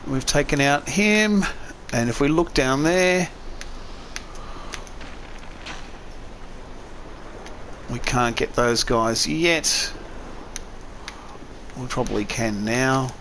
We've taken out him, and if we look down there, we can't get those guys yet. We probably can now.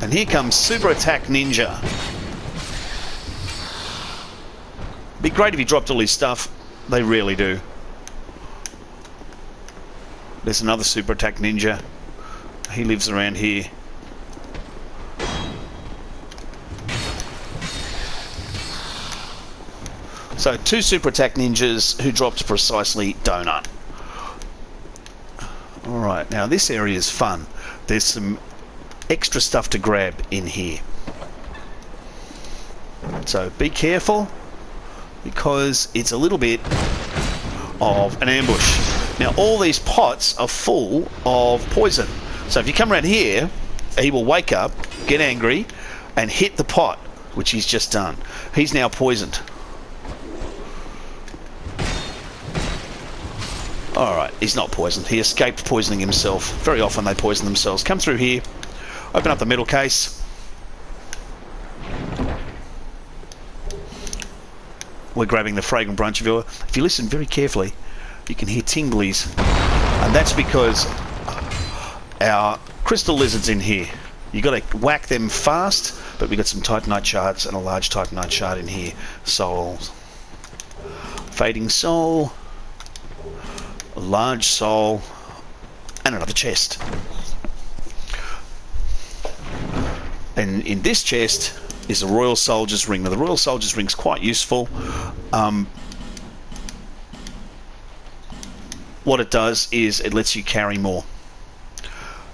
And here comes Super Attack Ninja. Be great if he dropped all his stuff. They really do. There's another Super Attack Ninja. He lives around here. So 2 Super Attack Ninjas who dropped precisely donut. Alright, now this area is fun. There's some extra stuff to grab in here. So be careful, because it's a little bit of an ambush. Now all these pots are full of poison. So if you come around here, he will wake up, get angry, and hit the pot, which he's just done. He's now poisoned. Alright, he's not poisoned. He escaped poisoning himself. Very often they poison themselves. Come through here. Open up the metal case. We're grabbing the fragrant brunch viewer. If you listen very carefully, you can hear tinglies. And that's because our crystal lizard's in here. You got to whack them fast, but we got some titanite shards and a large titanite shard in here. Soul. Fading soul. A large soul. And another chest. And in this chest is a Royal Soldier's Ring. Now the Royal Soldier's Ring is quite useful. What it does is it lets you carry more.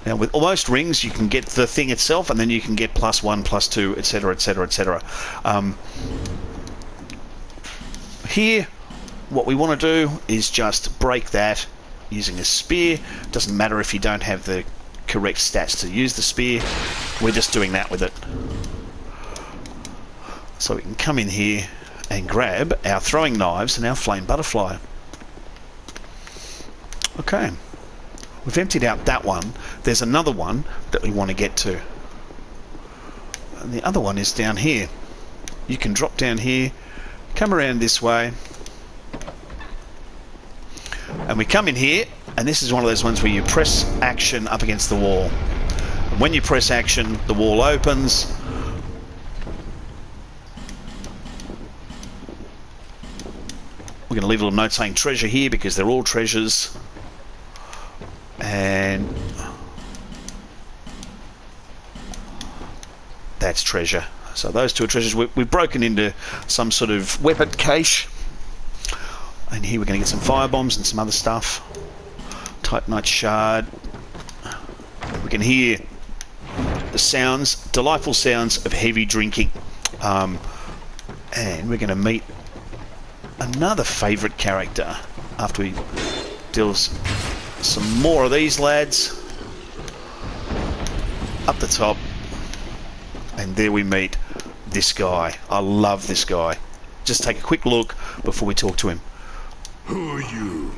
Now with most rings you can get the thing itself, and then you can get +1, +2, etc, etc, etc. Here what we want to do is just break that using a spear. Doesn't matter if you don't have the correct stats to use the spear. We're just doing that with it. So we can come in here and grab our throwing knives and our flame butterfly. Okay, we've emptied out that one. There's another one that we want to get to, and the other one is down here. You can drop down here, come around this way, and we come in here, and this is one of those ones where you press action up against the wall. And when you press action, the wall opens. We're going to leave a little note saying treasure here, because they're all treasures. And that's treasure. So those 2 are treasures. We've broken into some sort of weapon cache. And here we're going to get some fire bombs and some other stuff. Titanite shard. We can hear the sounds, delightful sounds of heavy drinking. And we're going to meet another favourite character after we deal some more of these lads. Up the top. And there we meet this guy. I love this guy. Just take a quick look before we talk to him. Who are you?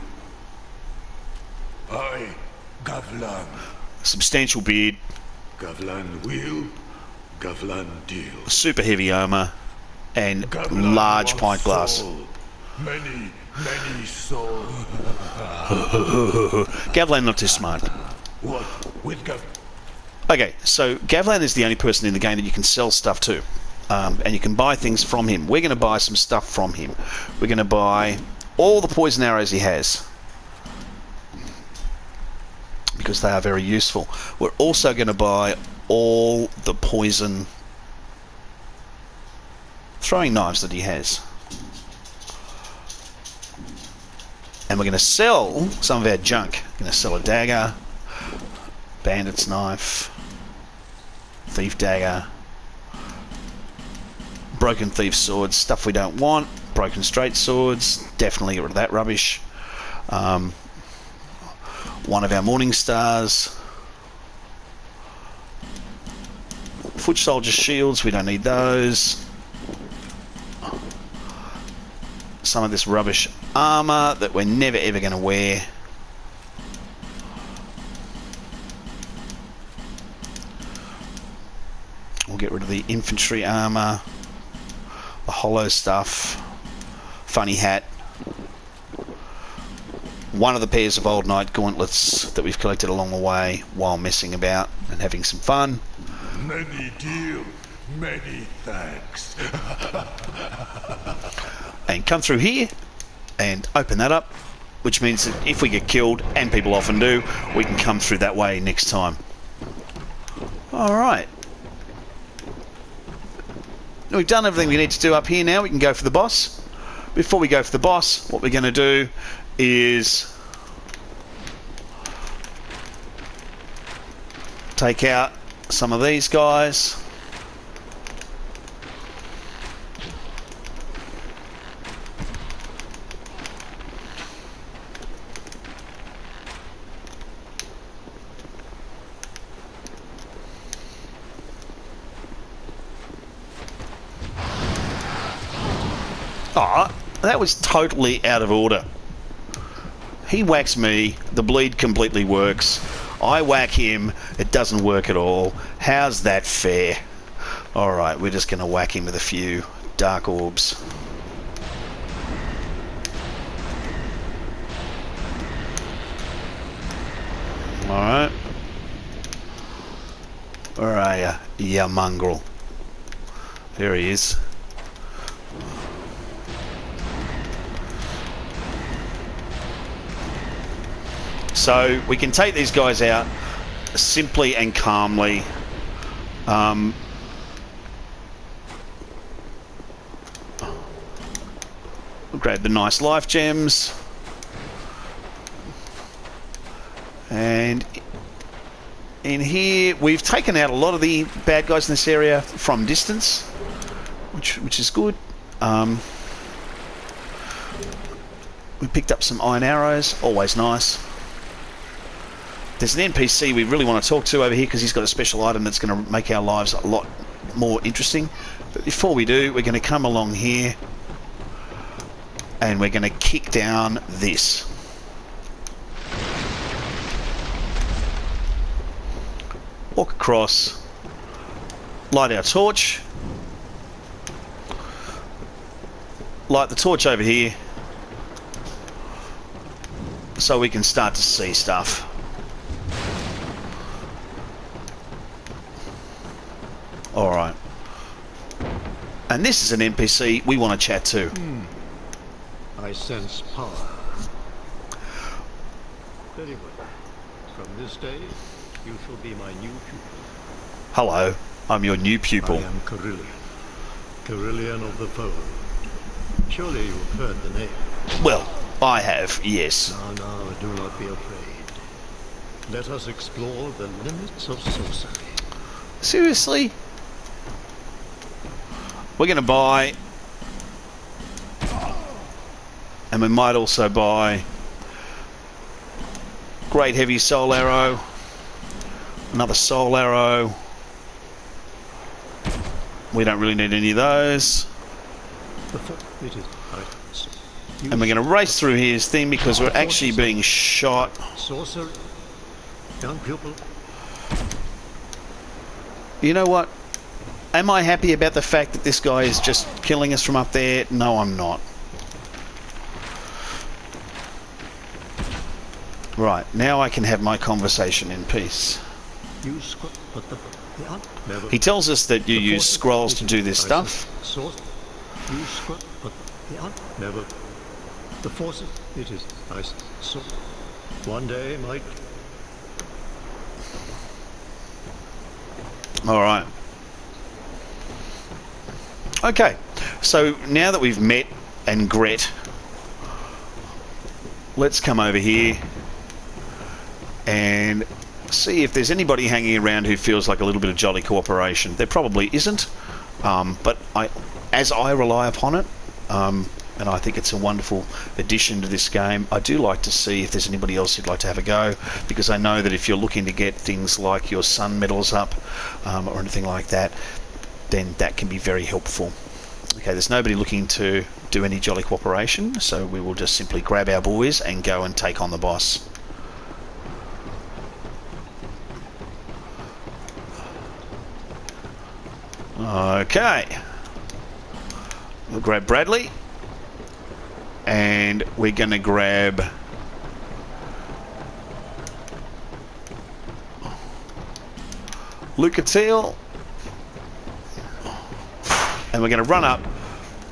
I, Gavlan. Substantial beard. Gavlan wheel, Gavlan deal. Super heavy armour. And Gavlan large pint glass. Soul. Many souls. Gavlan not too smart. What with Gav? Okay, so Gavlan is the only person in the game that you can sell stuff to. And you can buy things from him. We're going to buy some stuff from him. We're going to buy all the poison arrows he has, because they are very useful. We're also going to buy all the poison throwing knives that he has. And we're going to sell some of our junk. We're going to sell a dagger, bandit's knife, thief dagger, broken thief swords, stuff we don't want, broken straight swords, definitely get rid of that rubbish. One of our morning stars, foot soldier shields, we don't need those. some of this rubbish armour that we're never ever going to wear. We'll get rid of the infantry armour, the hollow stuff, funny hat, one of the pairs of old knight gauntlets that we've collected along the way while messing about and having some fun. Many deal, many thanks. And come through here and open that up, which means that if we get killed, and people often do, we can come through that way next time. Alright. We've done everything we need to do up here now. We can go for the boss. Before we go for the boss, what we're going to do is take out some of these guys. Oh, that was totally out of order. He whacks me, the bleed completely works. I whack him, it doesn't work at all. How's that fair? Alright, we're just going to whack him with a few dark orbs. Alright. Where are you, you mongrel? There he is. So we can take these guys out simply and calmly. We'll grab the nice life gems. And in here we've taken out a lot of the bad guys in this area from distance, which is good. We picked up some iron arrows, always nice. There's an NPC we really want to talk to over here because he's got a special item that's going to make our lives a lot more interesting. But before we do, we're going to come along here and we're going to kick down this. Walk across, light our torch, light the torch over here so we can start to see stuff. Alright. And this is an NPC we want to chat to. I sense power. Very well. From this day, you shall be my new pupil. Hello, I'm your new pupil. I am Carillion. Carillion of the Fold. Surely you've heard the name. Well, I have, yes. Now, do not be afraid. Let us explore the limits of sorcery. Seriously? We're going to buy, and we might also buy great heavy soul arrow, another soul arrow. We don't really need any of those. And we're going to race through his thing because we're actually being shot. Sorcerer, young pupil. You know what? Am I happy about the fact that this guy is just killing us from up there? No, I'm not. Right, now I can have my conversation in peace. He tells us that you use scrolls to do this stuff. Never. The forces, it is. I saw. One day might. All right. Okay, so now that we've met and gret, let's come over here and see if there's anybody hanging around who feels like a little bit of jolly cooperation. There probably isn't, but as I rely upon it, and I think it's a wonderful addition to this game, I do like to see if there's anybody else who'd like to have a go, because I know that if you're looking to get things like your sun medals up or anything like that, then that can be very helpful. Okay, there's nobody looking to do any jolly cooperation, so we will just simply grab our boys and go and take on the boss. Okay. We'll grab Bradley. And we're going to grab Lucatile. And we're going to run up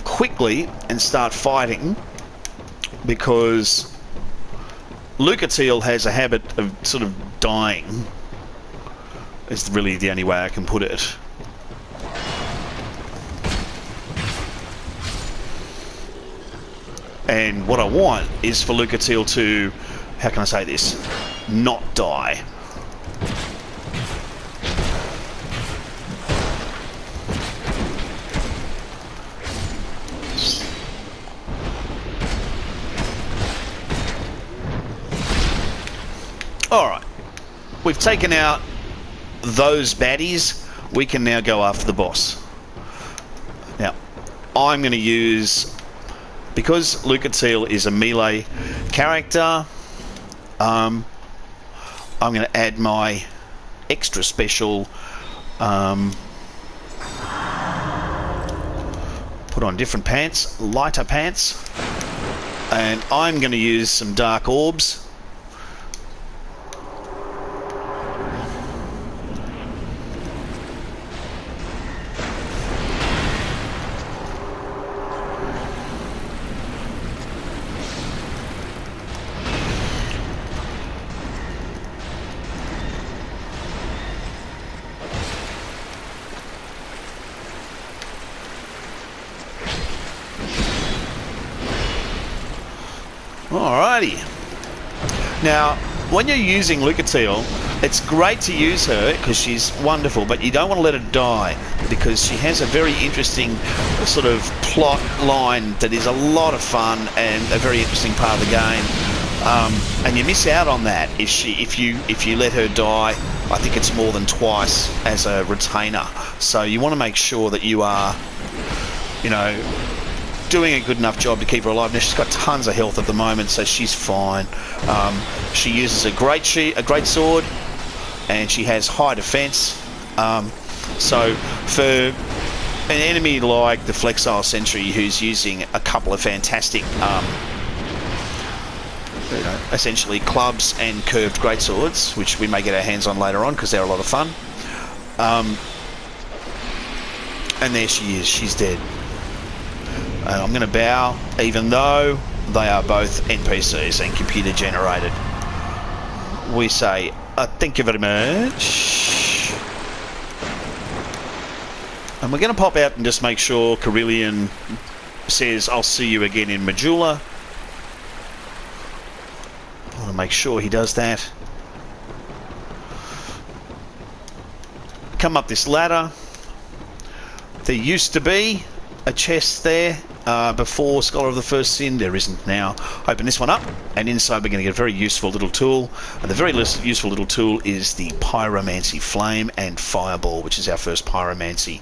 quickly and start fighting, because Lucatile has a habit of sort of dying. It's really the only way I can put it. And what I want is for Lucatile to, how can I say this, not die. Alright, we've taken out those baddies. We can now go after the boss. Now, I'm going to use, because Lucatile is a melee character, I'm going to add my extra special, put on different pants, lighter pants, and I'm going to use some dark orbs. Alrighty. Now, when you're using Lucatile, it's great to use her because she's wonderful, but you don't want to let her die, because she has a very interesting sort of plot line that is a lot of fun and a very interesting part of the game. And you miss out on that if you let her die. I think it's more than twice as a retainer. So you want to make sure that you are, you know, doing a good enough job to keep her alive. Now, she's got tons of health at the moment, so she's fine. She uses a great sword, and she has high defense. So for an enemy like the Flexile Sentry, who's using a couple of fantastic, essentially clubs and curved greatswords, which we may get our hands on later on because they're a lot of fun. And there she is. She's dead. I'm going to bow, even though they are both NPCs and computer generated. We say, thank you very much. And we're going to pop out and just make sure Carillion says, I'll see you again in Majula. I want to make sure he does that. Come up this ladder. There used to be a chest there before Scholar of the First Sin. There isn't now. Open this one up, and inside we're going to get a very useful little tool. And the very useful little tool is the Pyromancy Flame and Fireball, which is our first Pyromancy.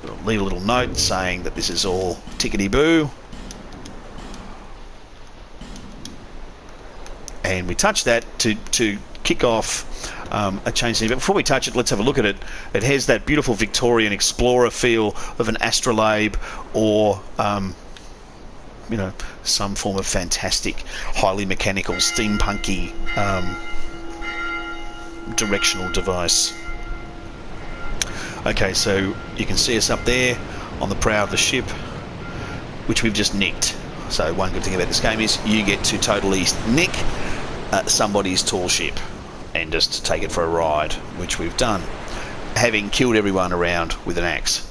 We'll leave a little note saying that this is all tickety-boo. And we touch that to kick off a change scene. But before we touch it, let's have a look at it. It has that beautiful Victorian explorer feel of an astrolabe, or you know, some form of fantastic, highly mechanical, steampunky directional device. Okay, so you can see us up there on the prow of the ship, which we've just nicked. So one good thing about this game is you get to totally nick somebody's tall ship and just take it for a ride, which we've done, having killed everyone around with an axe.